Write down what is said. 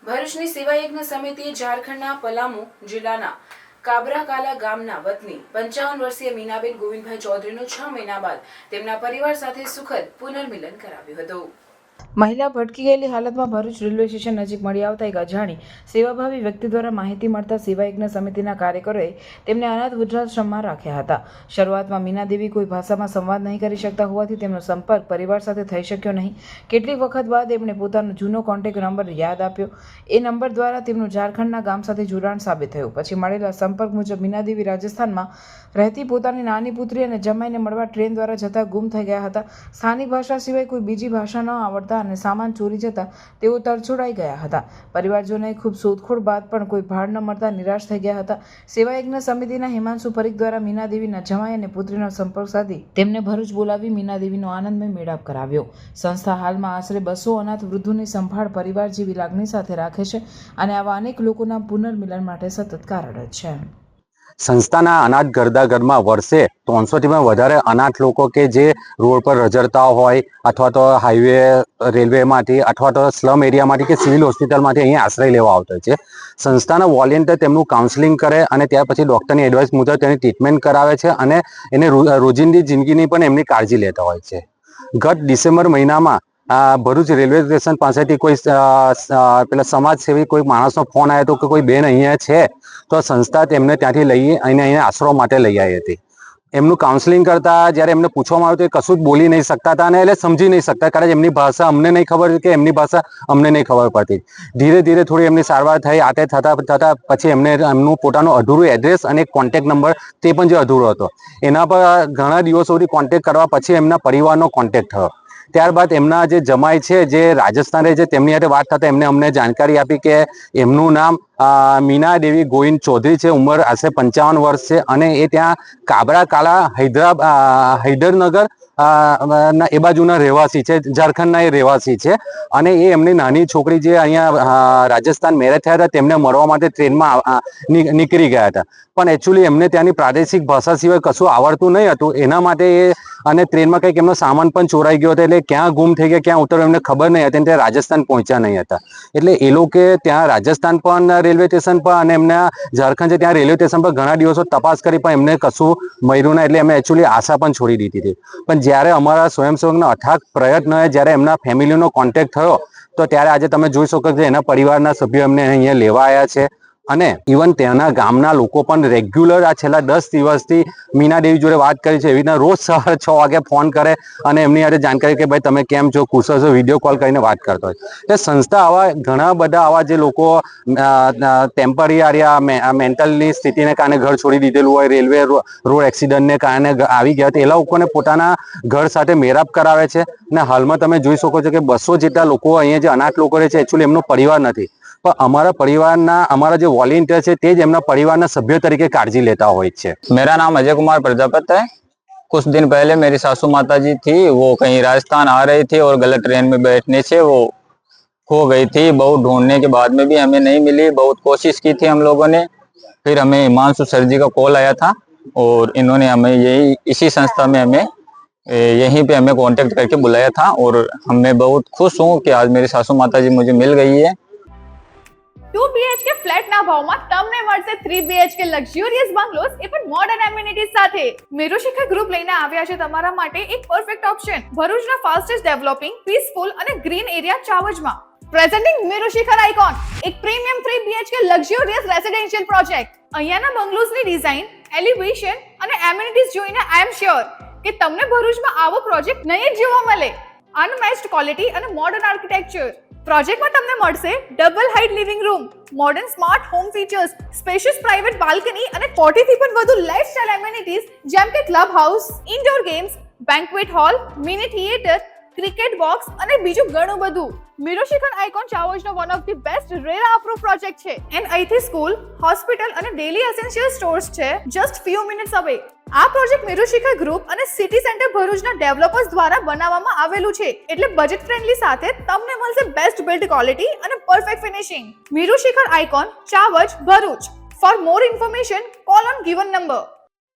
ભરૂચની સેવાયજ્ઞ સમિતિએ ઝારખંડના પલામુ જિલ્લાના કાબરાકાલા ગામના વતની 55 વર્ષીય મીનાબેન ગોવિંદભાઈ ચૌધરીનું 6 મહિના બાદ તેમના પરિવાર સાથે સુખદ પુનર્મિલન કરાવ્યું હતું। મહિલા ભટકી ગયેલી હાલતમાં ભરૂચ રેલવે સ્ટેશન નજીક મળી આવતા એક અજાણી સેવાભાવી વ્યક્તિ દ્વારા માહિતી મળતા સેવાયજ્ઞ સમિતિના કાર્યકરોએ તેમને અનાથ વૃદ્ધાશ્રમમાં રાખ્યા હતા। શરૂઆતમાં મીનાદેવી કોઈ ભાષામાં સંવાદ નહીં કરી શકતા હોવાથી તેમનો સંપર્ક પરિવાર સાથે થઈ શક્યો નહીં। કેટલીક વખત બાદ એમણે પોતાનો જૂનો કોન્ટેક્ટ નંબર યાદ આપ્યો। એ નંબર દ્વારા તેમનું ઝારખંડના ગામ સાથે જોડાણ સાબિત થયું। પછી મળેલા સંપર્ક મુજબ મીનાદેવી રાજસ્થાનમાં રહેતી પોતાની નાની પુત્રી અને જમાઈને મળવા ટ્રેન દ્વારા જતા ગુમ થઈ ગયા હતા। સ્થાનિક ભાષા સિવાય કોઈ બીજી ભાષા ન આવડતા અને સામાન ચોરી જતા તેઓ તરછોડાઈ ગયા હતા। પરિવારજનોએ ખૂબ શોધખોળ બાદ પણ કોઈ ભાડ ન મળતા નિરાશ થઈ ગયા હતા। સેવાયજ્ઞ સમિતિના હિમાંશુ પરીખ દ્વારા મીનાદેવીના જમાઈ અને પુત્રીનો સંપર્ક સાધી તેમને ભરૂચ બોલાવી મીનાદેવીનો આનંદમય મેળાપ કરાવ્યો। સંસ્થા હાલમાં આશરે 200 અનાથ વૃદ્ધોની સંભાળ પરિવાર જેવી લાગણી સાથે રાખે છે અને આવા અનેક લોકોના પુનર્મિલન માટે સતત કાર્યરત છે। સંસ્થાના અનાથ ઘરમાં વર્ષે 300 થી વધારે અનાથ લોકો કે જે રોડ પર રઝળતા હોય અથવા તો હાઈવે રેલવેમાંથી અથવા તો સ્લમ એરિયામાંથી કે સિવિલ હોસ્પિટલમાંથી અહીંયા આશ્રય લેવા આવતો છે। સંસ્થાના વોલેન્ટિયર તેમનું કાઉન્સેલિંગ કરે અને ત્યાર પછી ડૉક્ટરની એડવાઇસ મુજબ તેની ટ્રીટમેન્ટ કરાવે છે અને એને રોજિંદી જિંદગીની પણ એમની કાળજી લેતા હોય છે। ગત ડિસેમ્બર મહિનામાં ભરૂચ રેલવે સ્ટેશન પાસેથી કોઈ પેલા સમાજસેવી કોઈ માણસનો ફોન આવ્યો હતો કે કોઈ બેન અહીંયા છે, તો સંસ્થા તેમને ત્યાંથી લઈ અને અહીંયા આશરો માટે લઈ આવી હતી। એમનું કાઉન્સેલિંગ કરતા જ્યારે એમને પૂછવામાં આવ્યું તો એ કશું જ બોલી નહીં શકતા હતા અને એટલે સમજી નહીં શકતા, કારણ એમની ભાષા અમને નહીં ખબર કે એમની ભાષા અમને નહીં ખબર પડતી। ધીરે ધીરે થોડી એમની સારવાર થઈ, આતે થતાં પછી એમને એમનું પોતાનું અધૂરું એડ્રેસ અને કોન્ટેક્ટ નંબર તે પણ જે અધૂરો હતો એના પર ઘણા દિવસો સુધી કોન્ટેક્ટ કરવા પછી એમના પરિવારનો કોન્ટેક્ટ થયો। ત્યારબાદ એમના જે જમાઈ છે જે રાજસ્થાન રહે છે તેમની સાથે વાત થતાં એમને અમને જાણકારી આપી કે એમનું નામ મીનાદેવી ગોવિંદ ચૌધરી છે, ઉંમર આશરે 55 વર્ષ છે અને એ ત્યાં કાબરાકાલા હૈદરનગર એ બાજુના રહેવાસી છે, ઝારખંડના એ રહેવાસી છે અને એ એમની નાની છોકરી જે અહીંયા રાજસ્થાન મેરેજ થયા હતા તેમને મળવા માટે ટ્રેનમાં નીકળી ગયા હતા, પણ એકચ્યુઅલી એમને ત્યાંની પ્રાદેશિક ભાષા સિવાય કશું આવડતું નહીં હતું। એના માટે એ અને ટ્રેનમાં કંઈક એમનો સામાન પણ ચોરાઈ ગયો હતો, એટલે ક્યાં ગુમ થઈ ગયા ક્યાં ઉતર્યો એમને ખબર નહીં હતી અને ત્યાં રાજસ્થાન પહોંચ્યા નહીં હતા। એટલે એ લોકો ત્યાં રાજસ્થાન પણ રેલવે સ્ટેશન પર અને એમના ઝારખંડ છે ત્યાં રેલવે સ્ટેશન પર ઘણા દિવસો તપાસ કરી પણ એમને કશું મળ્યું નહીં, એટલે એમને એકચ્યુઅલી આશા પણ છોડી દીધી હતી। પણ જ્યારે અમારા સ્વયંસેવકના અથાગ પ્રયત્નોએ જ્યારે એમના ફેમિલીનો કોન્ટેક્ટ થયો તો ત્યારે આજે તમે જોઈ શકો છો એના પરિવારના સભ્યો એમને અહીંયા લેવા આવ્યા છે અને ઇવન ત્યાંના ગામના લોકો પણ રેગ્યુલર આ છેલ્લા 10 દિવસથી મીનાદેવી જોડે વાત કરી છે। એવી રીતના રોજ સવારે 6 વાગે ફોન કરે અને એમની સાથે જાણકારી કે ભાઈ તમે કેમ છો, કુશળ છો, વિડીયો કોલ કરીને વાત કરતો હોય। એટલે સંસ્થા આવા ઘણા બધા આવા જે લોકો ટેમ્પરરી આર્યા મેન્ટલની સ્થિતિને કારણે ઘર છોડી દીધેલું હોય, રેલવે રોડ એક્સિડન્ટને કારણે આવી ગયા એ લોકોને પોતાના ઘર સાથે મેરાપ કરાવે છે અને હાલમાં તમે જોઈ શકો છો કે 200 જેટલા લોકો અહીંયા જે અનાથ લોકો રહે છે એકચ્યુઅલી એમનો પરિવાર નથી, पर हमारा परिवार हमारा जो वॉलंटियर है तेज एमना परिवार सभ्य तरीके काळजी लेता હોય છે। मेरा नाम अजय कुमार प्रजापति है। कुछ दिन पहले मेरी सासू माता जी थी, वो कहीं राजस्थान आ रही थी और गलत ट्रेन में बैठने से वो खो गई थी। बहुत ढूंढने के बाद में भी हमें नहीं मिली, बहुत कोशिश की थी हम लोगों ने। फिर हमें हिमांशु सर जी का कॉल आया था और इन्होंने हमें यही इसी संस्था में हमें यहीं पे हमें कांटेक्ट करके बुलाया था और मैं बहुत खुश हूँ कि आज मेरी सासू माता जी मुझे मिल गई है। 2 BHK ફ્લેટ ના ભાવમાં તમને મળશે 3 BHK લક્ઝરિયસ બંગલોઝ એ પણ મોડર્ન એમિનિટીઝ સાથે। મેરુશિખર ગ્રુપ લઈને આવ્યા છે તમારા માટે એક પરફેક્ટ ઓપ્શન ભરૂચના ફાસ્ટેસ્ટ ડેવલપિંગ પીસફુલ અને ગ્રીન એરિયા ચાવજમાં। પ્રેઝન્ટિંગ મેરુશિખર આઇકોન, એક premium 3 BHK luxurious residential project. અહીંયાના બંગલોઝની ડિઝાઇન, એલિવેશન અને એમિનિટીઝ જોઈને આઈ એમ શ્યોર કે તમને ભરૂચમાં આવો પ્રોજેક્ટ નહીં જ જોવા મળે। અનમેચ્ડ ક્વોલિટી અને મોડર્ન આર્કિટેક્ચર। પ્રોજેક્ટમાં તમને મળશે double height living room, modern smart home features, spacious private balcony અને 40 થી પણ વધુ લાઇફસ્ટાઇલ એમિનિટીઝ જેમ કે club house, indoor games, banquet hall, mini theatre, cricket box અને બીજું ઘણું બધું। મેરુશિખર આઇકોન ચાવજનો one of the best RERA approve project છે એન્ડ અહીંથી સ્કૂલ, હોસ્પિટલ અને ડેલી એસેન્શિયલ સ્ટોર્સ છે જસ્ટ ફ્યુ મિનિટ્સ અવે। આ પ્રોજેક્ટ મેરુશિખર ગ્રુપ અને સિટી સેન્ટર ભરૂચના ડેવલપર્સ દ્વારા બનાવવામાં આવેલું છે, એટલે બજેટ ફ્રેન્ડલી સાથે તમને મળશે બેસ્ટ બિલ્ડ ક્વોલિટી અને perfect finishing. Merushikhar icon Chavaj Bharuch. For more information call on given number.